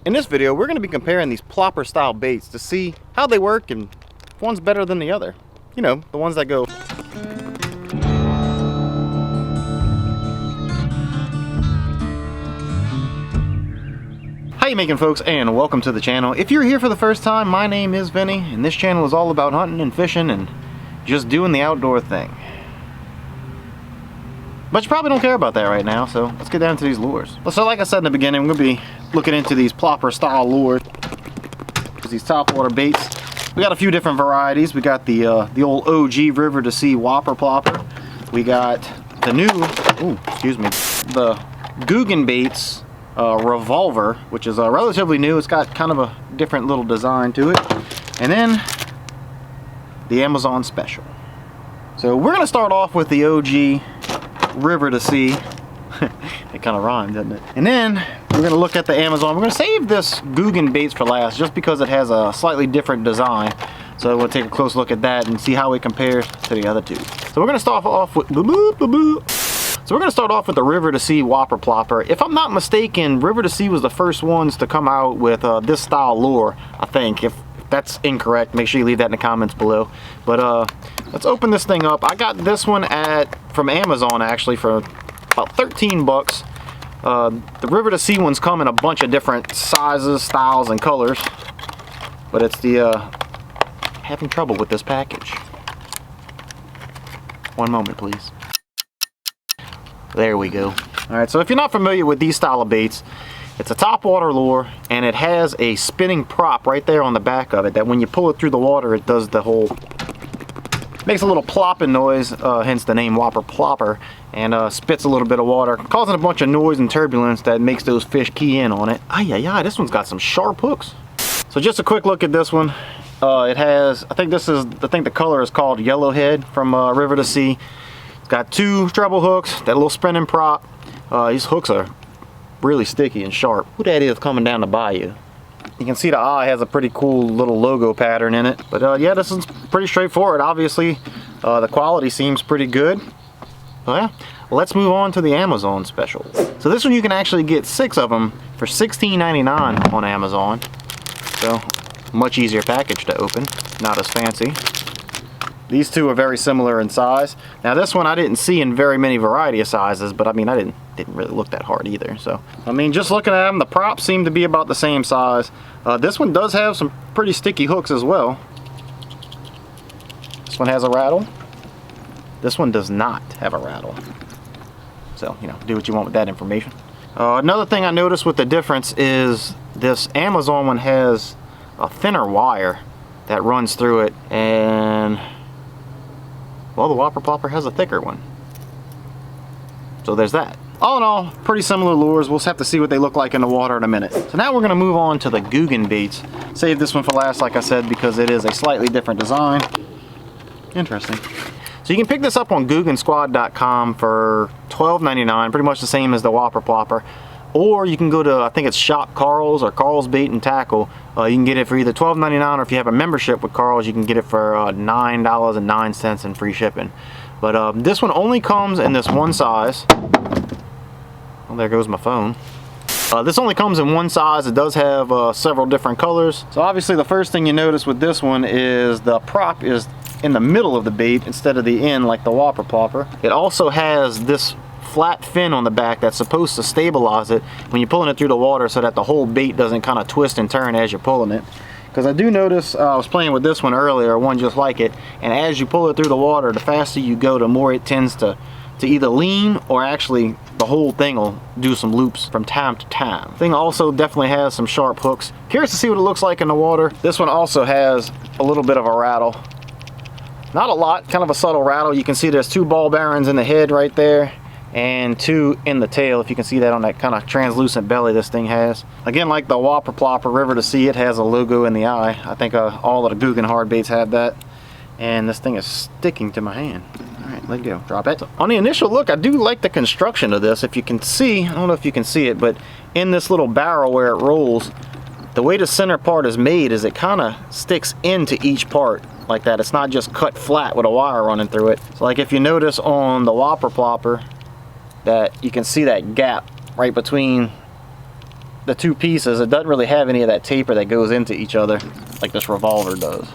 In this video, we're going to be comparing these plopper style baits to see how they work and if one's better than the other. You know, the ones that go. How you making, folks, and welcome to the channel. If you're here for the first time, my name is Vinny, and this channel is all about hunting and fishing and just doing the outdoor thing. But you probably don't care about that right now, so let's get down to these lures. So like I said in the beginning, we're going to be looking into these plopper style lures, these topwater baits. We got a few different varieties. We got the old OG River2Sea Whopper plopper. We got the new, the Googan baits Revolver, which is relatively new. It's got kind of a different little design to it. And then the Amazon Special. So we're going to start off with the OG River2Sea. It kind of rhymed, doesn't it? And then we're going to look at the Amazon. We're going to save this Googan baits for last just because it has a slightly different design. So we'll take a close look at that and see how it compares to the other two. So we're going to start off with So we're going to start off with the River2Sea Whopper plopper. If I'm not mistaken, River2Sea was the first ones to come out with this style lure, I think. If that's incorrect, make sure you leave that in the comments below. But let's open this thing up. I got this one from Amazon actually for about 13 bucks. The River2Sea ones come in a bunch of different sizes, styles, and colors. But it's the having trouble with this package. One moment, please. There we go. Alright, so if you're not familiar with these style of baits, it's a topwater lure, and it has a spinning prop right there on the back of it that when you pull it through the water, it does the whole, makes a little plopping noise, hence the name Whopper plopper, and spits a little bit of water, causing a bunch of noise and turbulence that makes those fish key in on it. Ay, this one's got some sharp hooks. So just a quick look at this one. It has, I think the color is called Yellowhead from River2Sea. It's got two treble hooks, that little spinning prop. These hooks are really sticky and sharp. Who that is coming down the bayou? You can see the eye has a pretty cool little logo pattern in it. But yeah, this is pretty straightforward. Obviously, the quality seems pretty good. So yeah, let's move on to the Amazon Special. So this one you can actually get 6 of them for $16.99 on Amazon. So much easier package to open, not as fancy. These two are very similar in size. Now this one I didn't see in very many variety of sizes, but I mean I didn't really look that hard either. So I mean, just looking at them, the props seem to be about the same size. This one does have some pretty sticky hooks as well. This one has a rattle. This one does not have a rattle. So, you know, do what you want with that information. Another thing I noticed with the difference is this Amazon one has a thinner wire that runs through it, and well, the Whopper plopper has a thicker one. So there's that. All in all, pretty similar lures. We'll have to see what they look like in the water in a minute. So now we're going to move on to the Googan baits. Save this one for last, like I said, because it is a slightly different design. Interesting. So you can pick this up on GooganSquad.com for $12.99, pretty much the same as the Whopper plopper. Or you can go to, I think it's Shop Carl's or Carl's Bait and Tackle. You can get it for either $12.99, or if you have a membership with Carl's, you can get it for $9.09 in free shipping. But this one only comes in this one size. Well, there goes my phone. This only comes in one size. It does have several different colors. So obviously the first thing you notice with this one is the prop is in the middle of the bait instead of the end like the Whopper plopper. It also has this flat fin on the back that's supposed to stabilize it when you're pulling it through the water so that the whole bait doesn't kind of twist and turn as you're pulling it. Because I do notice, I was playing with this one earlier, one just like it, and as you pull it through the water, the faster you go, the more it tends to either lean or actually the whole thing will do some loops from time to time. Thing also definitely has some sharp hooks. Curious to see what it looks like in the water. This one also has a little bit of a rattle. Not a lot, kind of a subtle rattle. You can see there's 2 ball bearings in the head right there, and 2 in the tail, if you can see that on that kind of translucent belly this thing has. Again, like the Whopper plopper River2Sea, it has a logo in the eye. I think all of the Googan Heartbeats have that. And this thing is sticking to my hand. Alright, let go. Drop it. On the initial look, I do like the construction of this. If you can see, I don't know if you can see it, but in this little barrel where it rolls, the way the center part is made is it kind of sticks into each part like that. It's not just cut flat with a wire running through it. So like if you notice on the Whopper plopper, that you can see that gap right between the two pieces, it doesn't really have any of that taper that goes into each other like this Revolver does.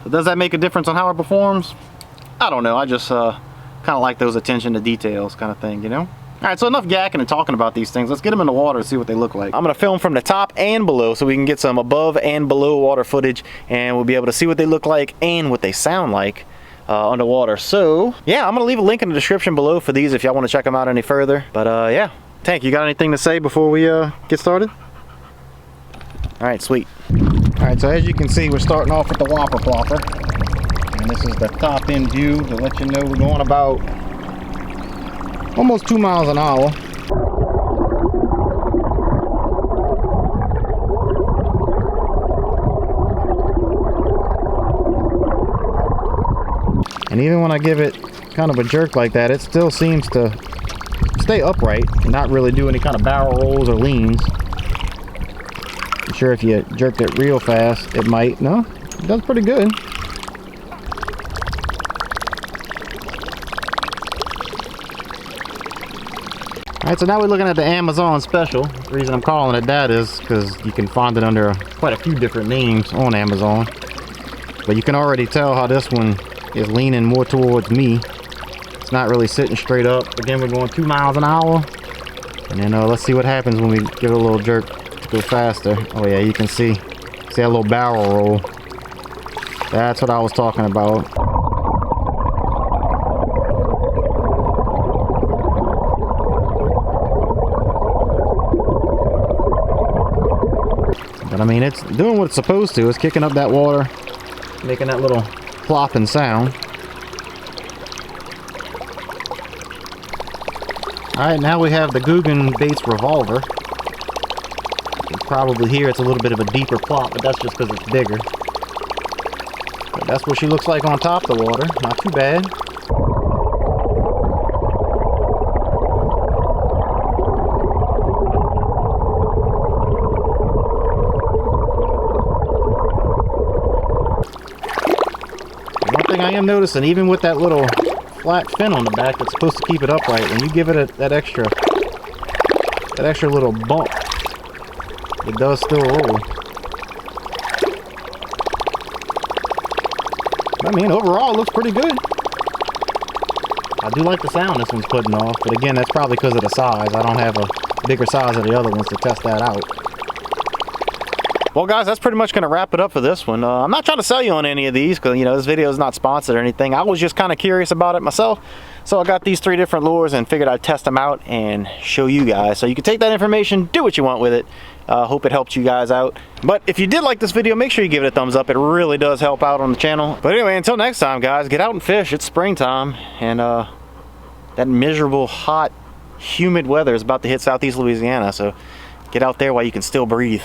So does that make a difference on how it performs? I don't know. I just kind of like those attention to details kind of thing, you know? Alright, so enough yakking and talking about these things. Let's get them in the water and see what they look like. I'm going to film from the top and below so we can get some above and below water footage, and we'll be able to see what they look like and what they sound like underwater. So, yeah, I'm going to leave a link in the description below for these if y'all want to check them out any further. But, yeah. Tank, you got anything to say before we get started? Alright, sweet. Alright, so as you can see, we're starting off with the Whopper Plopper. And this is the top end view to let you know we're going about almost 2 miles an hour. And even when I give it kind of a jerk like that, it still seems to stay upright and not really do any kind of barrel rolls or leans. I'm sure if you jerked it real fast, it might. No, it does pretty good. Alright, so now we're looking at the Amazon Special. The reason I'm calling it that is because you can find it under quite a few different names on Amazon. But you can already tell how this one is leaning more towards me. It's not really sitting straight up. Again, we're going 2 miles an hour. And then let's see what happens when we give it a little jerk to go faster. Oh yeah, you can see that little barrel roll. That's what I was talking about. But I mean, it's doing what it's supposed to. It's kicking up that water, making that little plopping sound. Alright, now we have the Googan Bait's Revolver. You can probably hear it's a little bit of a deeper plop, but that's just because it's bigger. But that's what she looks like on top of the water. Not too bad. I am noticing, even with that little flat fin on the back that's supposed to keep it upright, when you give it that extra little bump, it does still roll. I mean, overall it looks pretty good. I do like the sound this one's putting off, but again, that's probably because of the size. I don't have a bigger size of the other ones to test that out. Well guys, that's pretty much going to wrap it up for this one. I'm not trying to sell you on any of these because, you know, this video is not sponsored or anything. I was just kind of curious about it myself. So I got these 3 different lures and figured I'd test them out and show you guys. So you can take that information, do what you want with it. Hope it helped you guys out. But if you did like this video, make sure you give it a thumbs up. It really does help out on the channel. But anyway, until next time guys, get out and fish. It's springtime and that miserable, hot, humid weather is about to hit Southeast Louisiana. So get out there while you can still breathe.